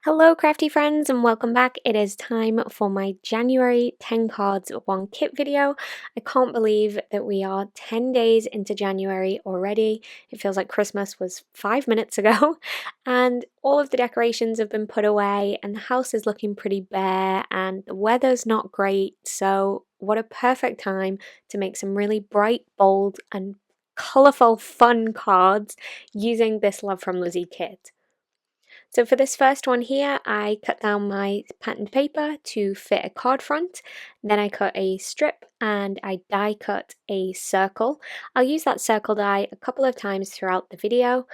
Hello crafty friends and welcome back. It is time for my January 10 cards 1 kit video. I can't believe that we are 10 days into January already. It feels like Christmas was 5 minutes ago and all of the decorations have been put away and the house is looking pretty bare and the weather's not great, so what a perfect time to make some really bright, bold and colourful fun cards using this Love From Lizi kit. So for this first one here, I cut down my patterned paper to fit a card front, then I cut a strip and I die cut a circle. I'll use that circle die a couple of times throughout the video,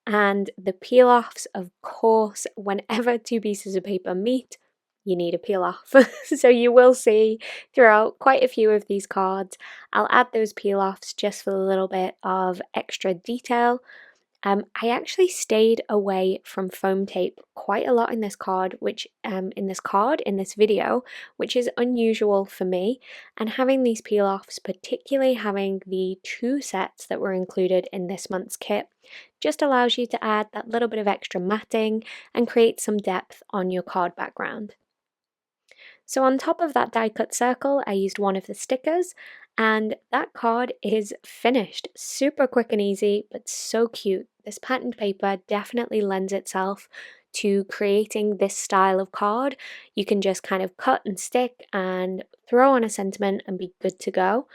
and the peel offs, of course, whenever two pieces of paper meet, you need a peel off. So you will see throughout quite a few of these cards, I'll add those peel offs just for a little bit of extra detail. I actually stayed away from foam tape quite a lot in this card, in this video, which is unusual for me. And having these peel offs, particularly having the 2 sets that were included in this month's kit, just allows you to add that little bit of extra matting and create some depth on your card background. So on top of that die cut circle, I used one of the stickers, and that card is finished. Super quick and easy, but so cute. This patterned paper definitely lends itself to creating this style of card. You can just kind of cut and stick and throw on a sentiment and be good to go.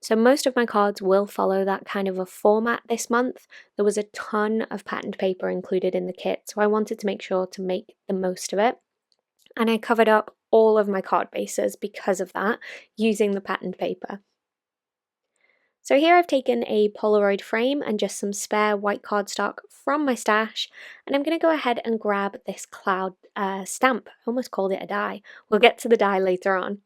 So most of my cards will follow that kind of a format this month. There was a ton of patterned paper included in the kit, so I wanted to make sure to make the most of it. And I covered up all of my card bases because of that, using the patterned paper. So here I've taken a Polaroid frame and just some spare white cardstock from my stash, and I'm going to go ahead and grab this cloud stamp. I almost called it a die. We'll get to the die later on.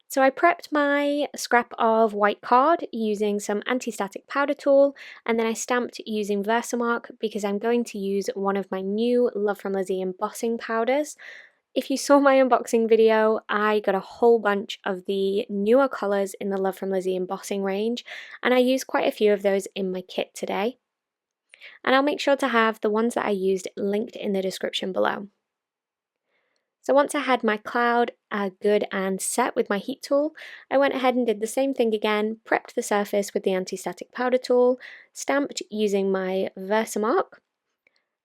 So I prepped my scrap of white card using some anti-static powder tool, and then I stamped using Versamark because I'm going to use one of my new Love From Lizi embossing powders. If you saw my unboxing video, I got a whole bunch of the newer colours in the Love From Lizi embossing range, and I used quite a few of those in my kit today. And I'll make sure to have the ones that I used linked in the description below. So once I had my cloud good and set with my heat tool, I went ahead and did the same thing again, prepped the surface with the anti-static powder tool, stamped using my Versamark,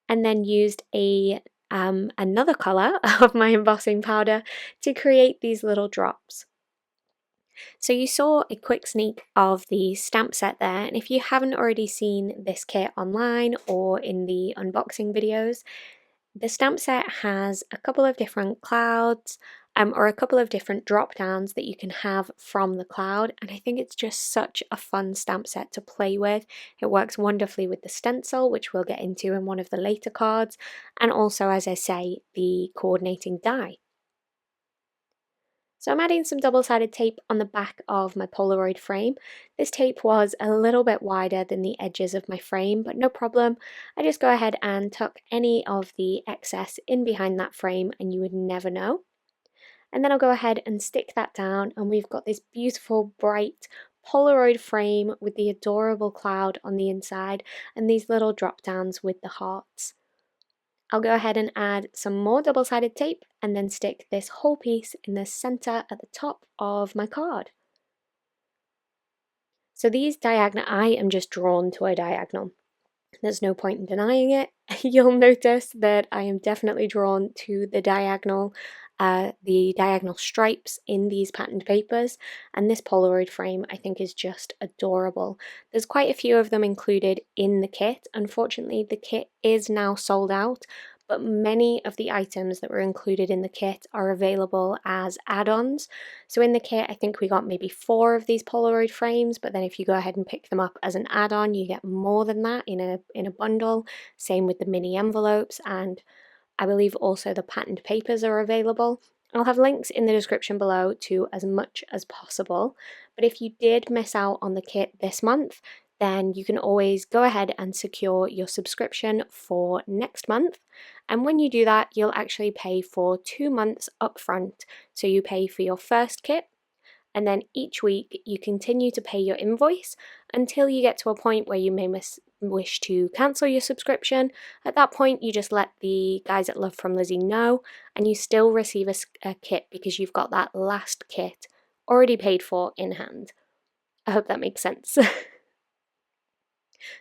and then used another colour of my embossing powder to create these little drops. So you saw a quick sneak of the stamp set there, and if you haven't already seen this kit online or in the unboxing videos, the stamp set has a couple of different clouds or a couple of different drop downs that you can have from the cloud, and I think it's just such a fun stamp set to play with. It works wonderfully with the stencil, which we'll get into in one of the later cards, and also, as I say, the coordinating die. So I'm adding some double-sided tape on the back of my Polaroid frame. This tape was a little bit wider than the edges of my frame, but no problem. I just go ahead and tuck any of the excess in behind that frame and you would never know. And then I'll go ahead and stick that down, and we've got this beautiful bright Polaroid frame with the adorable cloud on the inside and these little drop downs with the hearts. I'll go ahead and add some more double-sided tape and then stick this whole piece in the center at the top of my card. So these diagonal, I am just drawn to a diagonal. There's no point in denying it. You'll notice that I am definitely drawn to the diagonal stripes in these patterned papers, and this Polaroid frame I think is just adorable. There's quite a few of them included in the kit. Unfortunately, the kit is now sold out, but many of the items that were included in the kit are available as add-ons. So in the kit, I think we got maybe 4 of these Polaroid frames, but then if you go ahead and pick them up as an add-on, you get more than that in a bundle. Same with the mini envelopes, and I believe also the patterned papers are available. I'll have links in the description below to as much as possible, but if you did miss out on the kit this month, then you can always go ahead and secure your subscription for next month. And when you do that, you'll actually pay for 2 months upfront. So you pay for your first kit, and then each week you continue to pay your invoice until you get to a point where you may wish to cancel your subscription, at that point you just let the guys at Love From Lizi know, and you still receive a kit because you've got that last kit already paid for in hand. I hope that makes sense.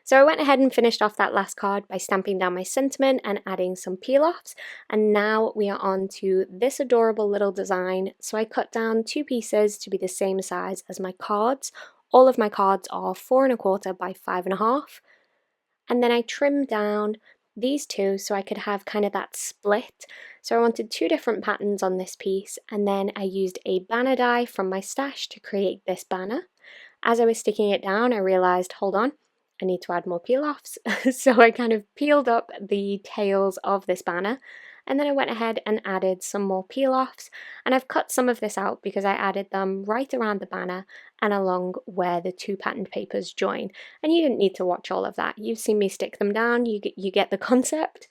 So I went ahead and finished off that last card by stamping down my sentiment and adding some peel-offs, and now we are on to this adorable little design. So I cut down 2 pieces to be the same size as my cards. All of my cards are 4 1/4 by 5 1/2, and then I trimmed down these 2 so I could have kind of that split. So I wanted 2 different patterns on this piece, and then I used a banner die from my stash to create this banner. As I was sticking it down, I realized, hold on, I need to add more peel-offs. So I kind of peeled up the tails of this banner, and then I went ahead and added some more peel-offs, and I've cut some of this out because I added them right around the banner and along where the 2 patterned papers join. And you didn't need to watch all of that. You've seen me stick them down, you get the concept.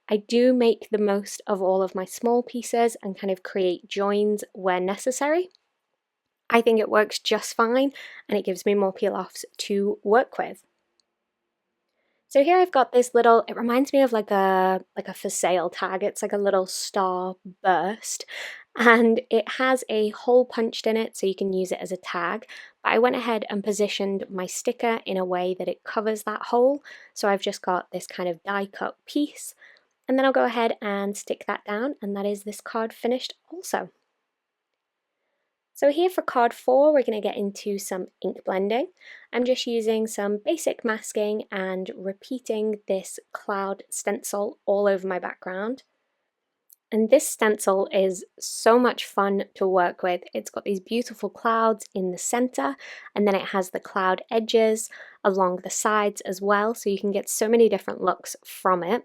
I do make the most of all of my small pieces and kind of create joins where necessary. I think it works just fine, and it gives me more peel-offs to work with. So here I've got this little, it reminds me of like a for sale tag. It's like a little star burst, and it has a hole punched in it so you can use it as a tag. But I went ahead and positioned my sticker in a way that it covers that hole. So I've just got this kind of die cut piece, and then I'll go ahead and stick that down, and that is this card finished also. So here for card 4, we're going to get into some ink blending. I'm just using some basic masking and repeating this cloud stencil all over my background. And this stencil is so much fun to work with. It's got these beautiful clouds in the center, and then it has the cloud edges along the sides as well, so you can get so many different looks from it.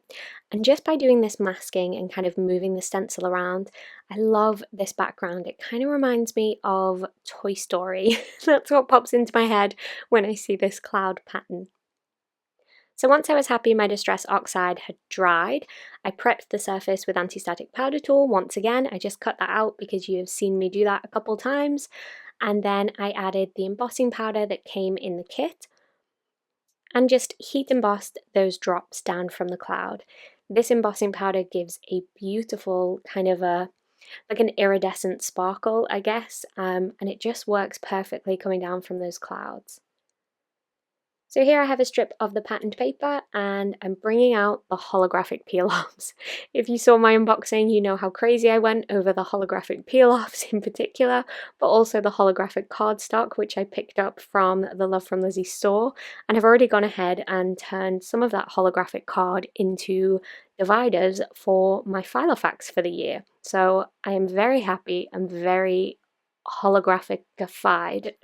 And just by doing this masking and kind of moving the stencil around, I love this background. It kind of reminds me of Toy Story. That's what pops into my head when I see this cloud pattern. So once I was happy my Distress Oxide had dried, I prepped the surface with anti-static powder tool. Once again, I just cut that out because you have seen me do that a couple times. And then I added the embossing powder that came in the kit and just heat embossed those drops down from the cloud. This embossing powder gives a beautiful kind of like an iridescent sparkle, I guess, and it just works perfectly coming down from those clouds. So here I have a strip of the patterned paper, and I'm bringing out the holographic peel-offs. If you saw my unboxing, you know how crazy I went over the holographic peel-offs in particular, but also the holographic cardstock, which I picked up from the Love From Lizi store, and I've already gone ahead and turned some of that holographic card into dividers for my Filofax for the year. So I am very happy and very holographic-ified.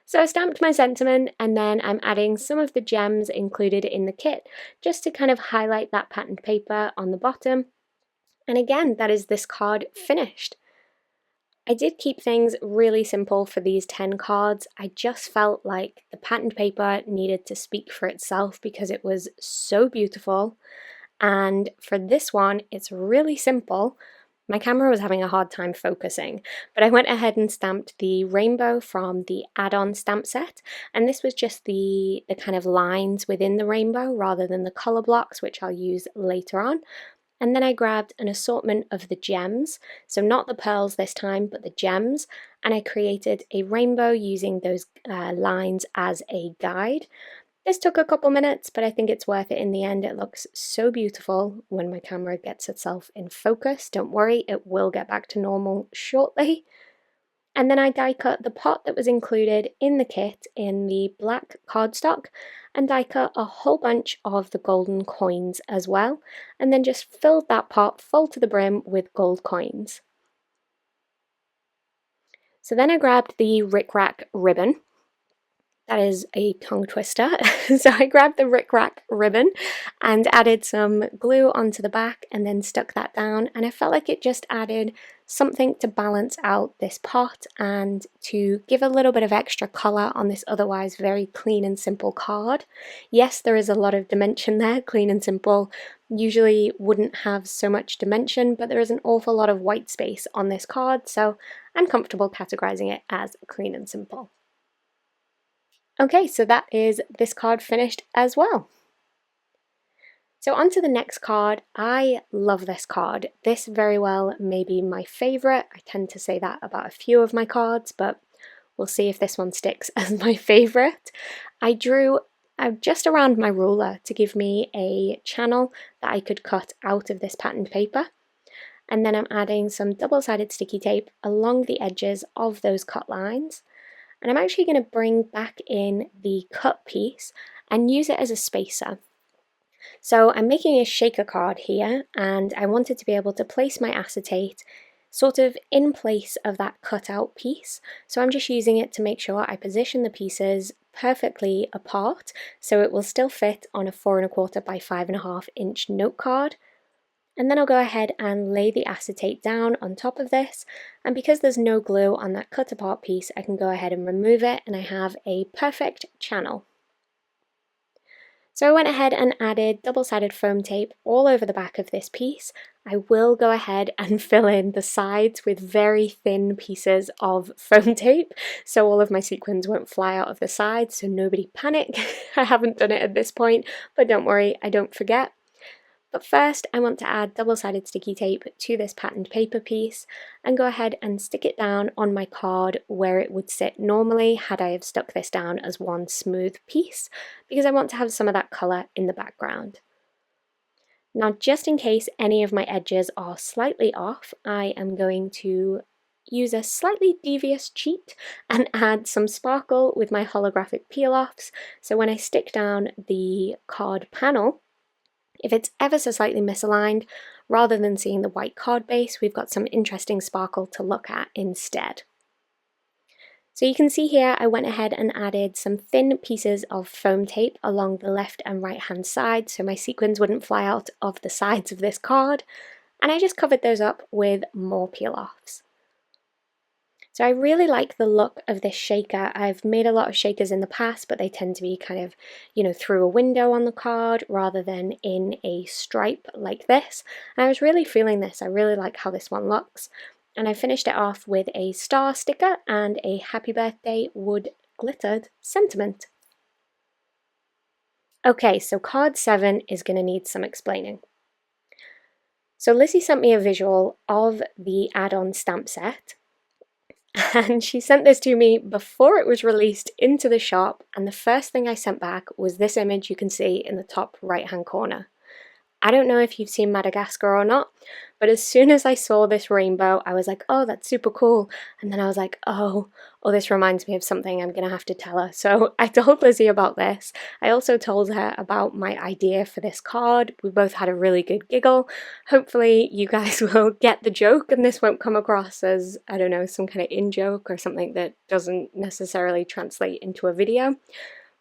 So I stamped my sentiment, and then I'm adding some of the gems included in the kit just to kind of highlight that patterned paper on the bottom. And again, that is this card finished. I did keep things really simple for these 10 cards. I just felt like the patterned paper needed to speak for itself because it was so beautiful. And for this one, it's really simple. My camera was having a hard time focusing, but I went ahead and stamped the rainbow from the add-on stamp set, and this was just the kind of lines within the rainbow rather than the color blocks, which I'll use later on. And then I grabbed an assortment of the gems, so not the pearls this time, but the gems, and I created a rainbow using those lines as a guide. This took a couple minutes, but I think it's worth it in the end. It looks so beautiful when my camera gets itself in focus. Don't worry, it will get back to normal shortly. And then I die cut the pot that was included in the kit in the black cardstock, and die cut a whole bunch of the golden coins as well, and then just filled that pot full to the brim with gold coins. So then I grabbed the Rick Rack ribbon. That is a tongue twister. So I grabbed the Rick Rack ribbon and added some glue onto the back and then stuck that down, and I felt like it just added something to balance out this pot and to give a little bit of extra colour on this otherwise very clean and simple card. Yes, there is a lot of dimension there. Clean and simple usually wouldn't have so much dimension, but there is an awful lot of white space on this card, so I'm comfortable categorising it as clean and simple. Okay, so that is this card finished as well. So on to the next card. I love this card. This very well may be my favourite. I tend to say that about a few of my cards, but we'll see if this one sticks as my favourite. I drew just around my ruler to give me a channel that I could cut out of this patterned paper. And then I'm adding some double-sided sticky tape along the edges of those cut lines. And I'm actually going to bring back in the cut piece and use it as a spacer. So I'm making a shaker card here, and I wanted to be able to place my acetate sort of in place of that cutout piece. So I'm just using it to make sure I position the pieces perfectly apart so it will still fit on a 4 1/4 by 5 1/2 inch note card. And then I'll go ahead and lay the acetate down on top of this, and because there's no glue on that cut apart piece, I can go ahead and remove it and I have a perfect channel. So I went ahead and added double-sided foam tape all over the back of this piece. I will go ahead and fill in the sides with very thin pieces of foam tape so all of my sequins won't fly out of the sides, so nobody panic. I haven't done it at this point, but don't worry, I don't forget. But first I want to add double-sided sticky tape to this patterned paper piece and go ahead and stick it down on my card where it would sit normally had I have stuck this down as one smooth piece, because I want to have some of that colour in the background. Now, just in case any of my edges are slightly off, I am going to use a slightly devious cheat and add some sparkle with my holographic peel-offs, so when I stick down the card panel, if it's ever so slightly misaligned, rather than seeing the white card base, we've got some interesting sparkle to look at instead. So you can see here I went ahead and added some thin pieces of foam tape along the left and right hand side so my sequins wouldn't fly out of the sides of this card, and I just covered those up with more peel-offs. So I really like the look of this shaker. I've made a lot of shakers in the past, but they tend to be kind of, through a window on the card rather than in a stripe like this. And I was really feeling this. I really like how this one looks. And I finished it off with a star sticker and a happy birthday wood glittered sentiment. Okay, so card 7 is going to need some explaining. So Lizzie sent me a visual of the add-on stamp set, and she sent this to me before it was released into the shop, and the first thing I sent back was this image you can see in the top right hand corner. I don't know if you've seen Madagascar or not, but as soon as I saw this rainbow, I was like, oh, that's super cool. And then I was like, oh, this reminds me of something I'm going to have to tell her. So I told Lizzie about this. I also told her about my idea for this card. We both had a really good giggle. Hopefully you guys will get the joke and this won't come across as, I don't know, some kind of in-joke or something that doesn't necessarily translate into a video.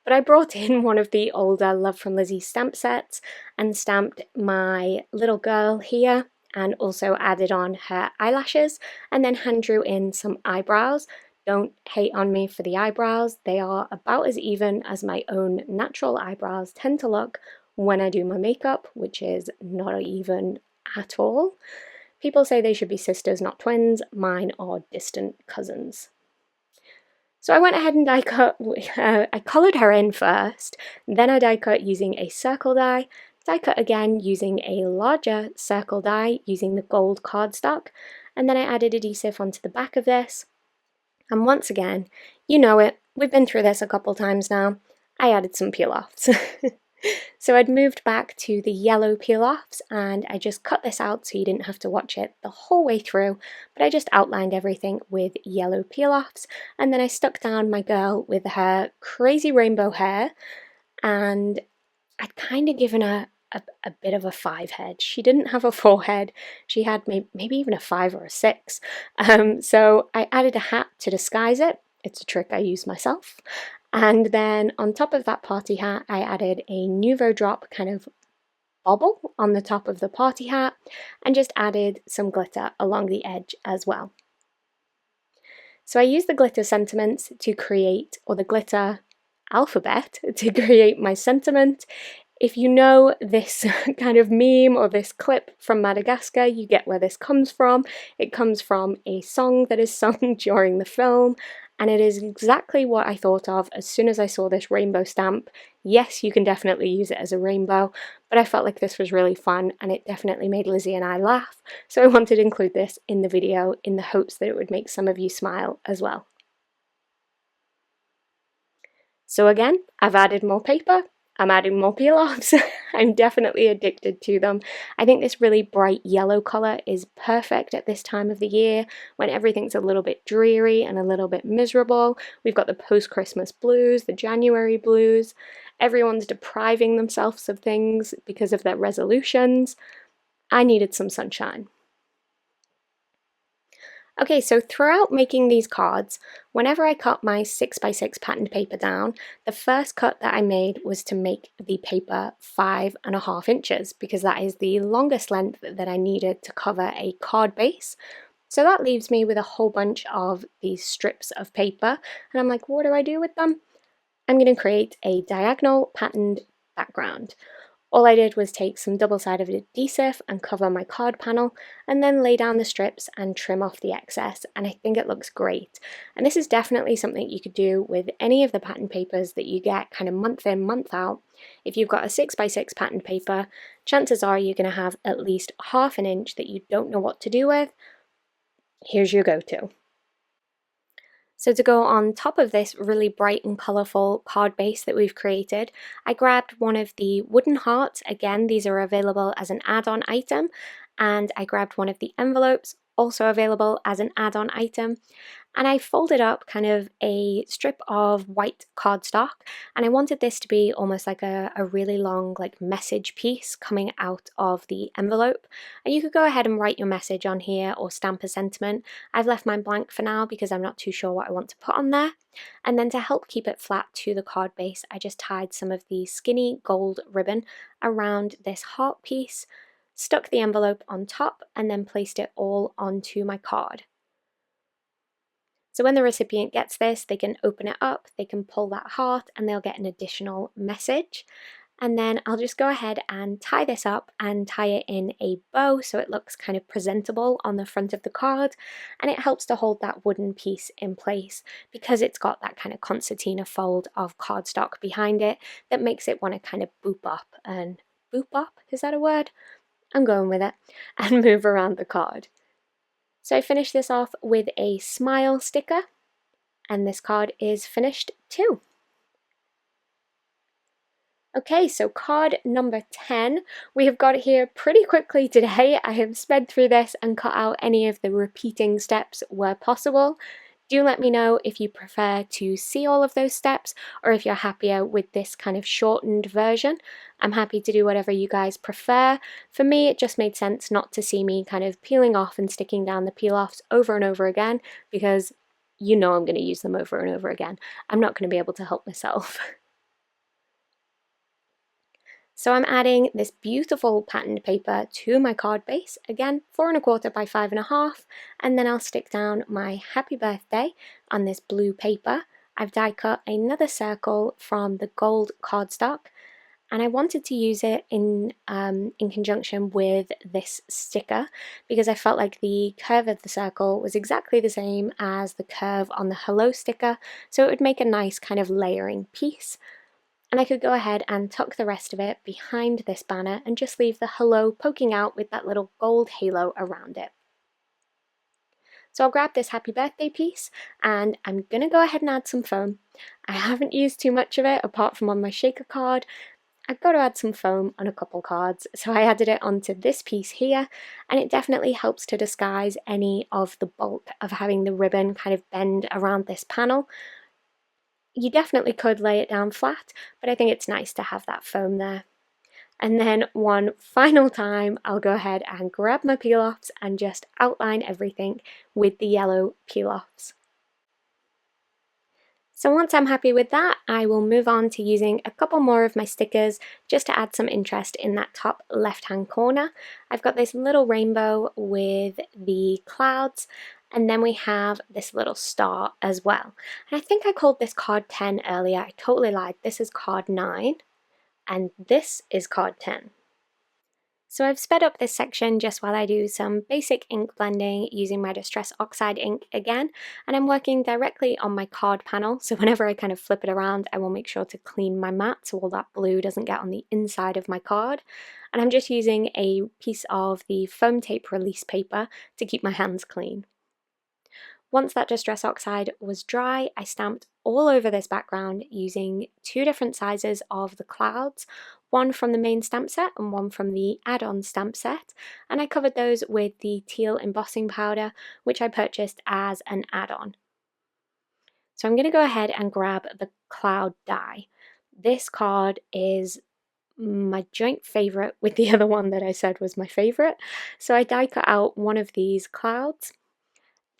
But I brought in one of the older Love From Lizi stamp sets and stamped my little girl here and also added on her eyelashes and then hand drew in some eyebrows. Don't hate on me for the eyebrows, they are about as even as my own natural eyebrows tend to look when I do my makeup, which is not even at all. People say they should be sisters, not twins. Mine are distant cousins. So I went ahead and die cut, I coloured her in first, then I die cut using a circle die cut again using a larger circle die using the gold cardstock, and then I added adhesive onto the back of this. And once again, you know it, we've been through this a couple times now, I added some peel-offs. So I'd moved back to the yellow peel-offs and I just cut this out so you didn't have to watch it the whole way through, but I just outlined everything with yellow peel-offs, and then I stuck down my girl with her crazy rainbow hair, and I'd kind of given her a bit of a 5 head. She didn't have a 4 head, she had maybe even a 5 or a 6. So I added a hat to disguise it. It's a trick I use myself. And then on top of that party hat, I added a Nouveau drop kind of bobble on the top of the party hat and just added some glitter along the edge as well. So I used the glitter sentiments to create, or the glitter alphabet to create my sentiment. If you know this kind of meme or this clip from Madagascar, you get where this comes from. It comes from a song that is sung during the film, and it is exactly what I thought of as soon as I saw this rainbow stamp. Yes, you can definitely use it as a rainbow, but I felt like this was really fun and it definitely made Lizzie and I laugh, so I wanted to include this in the video in the hopes that it would make some of you smile as well. So again, I've added more paper, I'm adding more peel-offs. I'm definitely addicted to them. I think this really bright yellow colour is perfect at this time of the year when everything's a little bit dreary and a little bit miserable. We've got the post-Christmas blues, the January blues. Everyone's depriving themselves of things because of their resolutions. I needed some sunshine. Okay, so throughout making these cards, whenever I cut my 6x6 patterned paper down, the first cut that I made was to make the paper 5.5 inches because that is the longest length that I needed to cover a card base. So that leaves me with a whole bunch of these strips of paper, and I'm like, what do I do with them? I'm going to create a diagonal patterned background. All I did was take some double-sided adhesive and cover my card panel and then lay down the strips and trim off the excess, and I think it looks great. And this is definitely something you could do with any of the pattern papers that you get kind of month in, month out. If you've got a 6x6 pattern paper, chances are you're going to have at least ½ inch that you don't know what to do with. Here's your go-to. So to go on top of this really bright and colourful card base that we've created, I grabbed one of the wooden hearts. Again, these are available as an add-on item, and I grabbed one of the envelopes, also available as an add-on item, and I folded up kind of a strip of white cardstock, and I wanted this to be almost like a really long like message piece coming out of the envelope. And you could go ahead and write your message on here or stamp a sentiment. I've left mine blank for now because I'm not too sure what I want to put on there. And then to help keep it flat to the card base, I just tied some of the skinny gold ribbon around this heart piece, stuck the envelope on top, and then placed it all onto my card. So when the recipient gets this, they can open it up, they can pull that heart, and they'll get an additional message. And then I'll just go ahead and tie this up and tie it in a bow so it looks kind of presentable on the front of the card, and it helps to hold that wooden piece in place because it's got that kind of concertina fold of cardstock behind it that makes it want to kind of boop up, is that a word? I'm going with it, and move around the card. So I finished this off with a smile sticker, and this card is finished too. Okay, so card number 10, we have got it here pretty quickly today. I have sped through this and cut out any of the repeating steps where possible. Do let me know if you prefer to see all of those steps or if you're happier with this kind of shortened version. I'm happy to do whatever you guys prefer. For me, it just made sense not to see me kind of peeling off and sticking down the peel-offs over and over again because you know I'm going to use them over and over again. I'm not going to be able to help myself. So I'm adding this beautiful patterned paper to my card base, again 4.25 by 5.5, and then I'll stick down my happy birthday on this blue paper. I've die cut another circle from the gold cardstock, and I wanted to use it in conjunction with this sticker because I felt like the curve of the circle was exactly the same as the curve on the hello sticker, so it would make a nice kind of layering piece. And I could go ahead and tuck the rest of it behind this banner and just leave the hello poking out with that little gold halo around it. So I'll grab this happy birthday piece and I'm going to go ahead and add some foam. I haven't used too much of it apart from on my shaker card. I've got to add some foam on a couple cards, so I added it onto this piece here, and it definitely helps to disguise any of the bulk of having the ribbon kind of bend around this panel. You definitely could lay it down flat, but I think it's nice to have that foam there. And then one final time, I'll go ahead and grab my peel-offs and just outline everything with the yellow peel-offs. So once I'm happy with that, I will move on to using a couple more of my stickers just to add some interest in that top left-hand corner. I've got this little rainbow with the clouds, and then we have this little star as well. And I think I called this card 10 earlier. I totally lied. This is card 9, and this is card 10. So I've sped up this section just while I do some basic ink blending using my Distress Oxide ink again, and I'm working directly on my card panel, so whenever I kind of flip it around I will make sure to clean my mat so all that blue doesn't get on the inside of my card. And I'm just using a piece of the foam tape release paper to keep my hands clean. Once that Distress Oxide was dry, I stamped all over this background using two different sizes of the clouds, one from the main stamp set and one from the add-on stamp set, and I covered those with the Teal embossing powder, which I purchased as an add-on. So I'm going to go ahead and grab the cloud die. This card is my joint favourite with the other one that I said was my favourite, so I die cut out one of these clouds.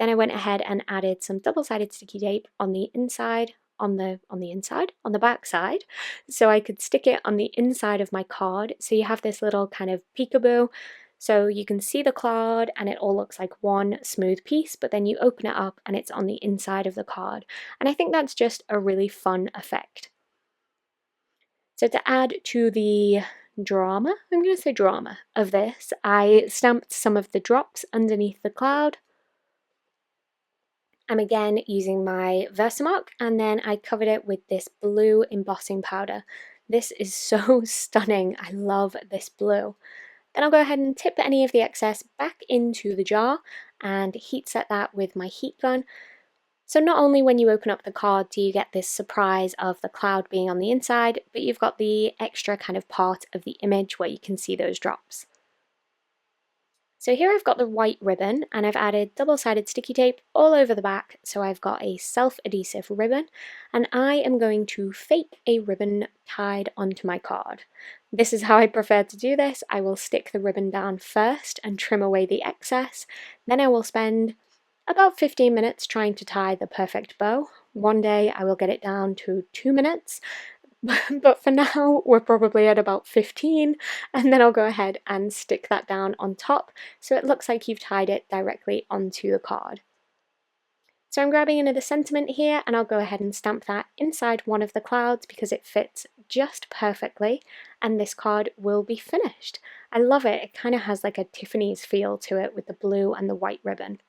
Then I went ahead and added some double-sided sticky tape on the inside, on the back side, so I could stick it on the inside of my card. So you have this little kind of peekaboo, so you can see the cloud and it all looks like one smooth piece, but then you open it up and it's on the inside of the card. And I think that's just a really fun effect. So to add to the drama, I'm going to say drama of this, I stamped some of the drops underneath the cloud. I'm again using my Versamark, and then I covered it with this blue embossing powder. This is so stunning. I love this blue. Then I'll go ahead and tip any of the excess back into the jar and heat set that with my heat gun. So not only when you open up the card do you get this surprise of the cloud being on the inside, but you've got the extra kind of part of the image where you can see those drops. So here I've got the white ribbon and I've added double-sided sticky tape all over the back, so I've got a self-adhesive ribbon, and I am going to fake a ribbon tied onto my card. This is how I prefer to do this. I will stick the ribbon down first and trim away the excess, then I will spend about 15 minutes trying to tie the perfect bow. One day I will get it down to 2 minutes, but for now we're probably at about 15, and then I'll go ahead and stick that down on top so it looks like you've tied it directly onto the card. So I'm grabbing another sentiment here and I'll go ahead and stamp that inside one of the clouds because it fits just perfectly, and this card will be finished. I love it. It kind of has like a Tiffany's feel to it with the blue and the white ribbon.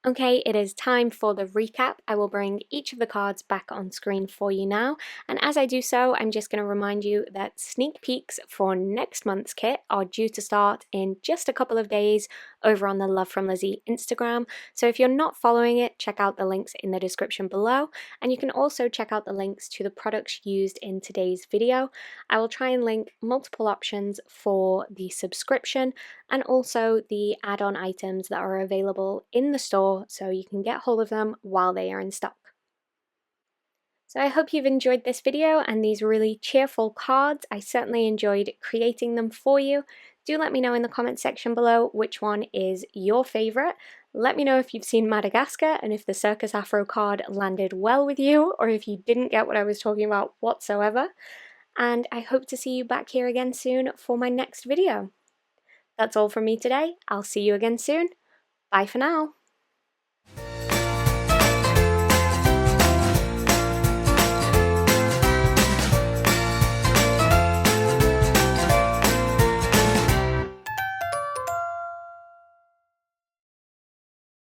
Okay, it is time for the recap. I will bring each of the cards back on screen for you now, and as I do so, I'm just going to remind you that sneak peeks for next month's kit are due to start in just a couple of days over on the Love From Lizi Instagram. So if you're not following it, check out the links in the description below, and you can also check out the links to the products used in today's video. I will try and link multiple options for the subscription and also the add-on items that are available in the store, so you can get hold of them while they are in stock. So I hope you've enjoyed this video and these really cheerful cards. I certainly enjoyed creating them for you. Do let me know in the comment section below which one is your favourite. Let me know if you've seen Madagascar and if the Circus Afro card landed well with you, or if you didn't get what I was talking about whatsoever. And I hope to see you back here again soon for my next video. That's all from me today. I'll see you again soon. Bye for now.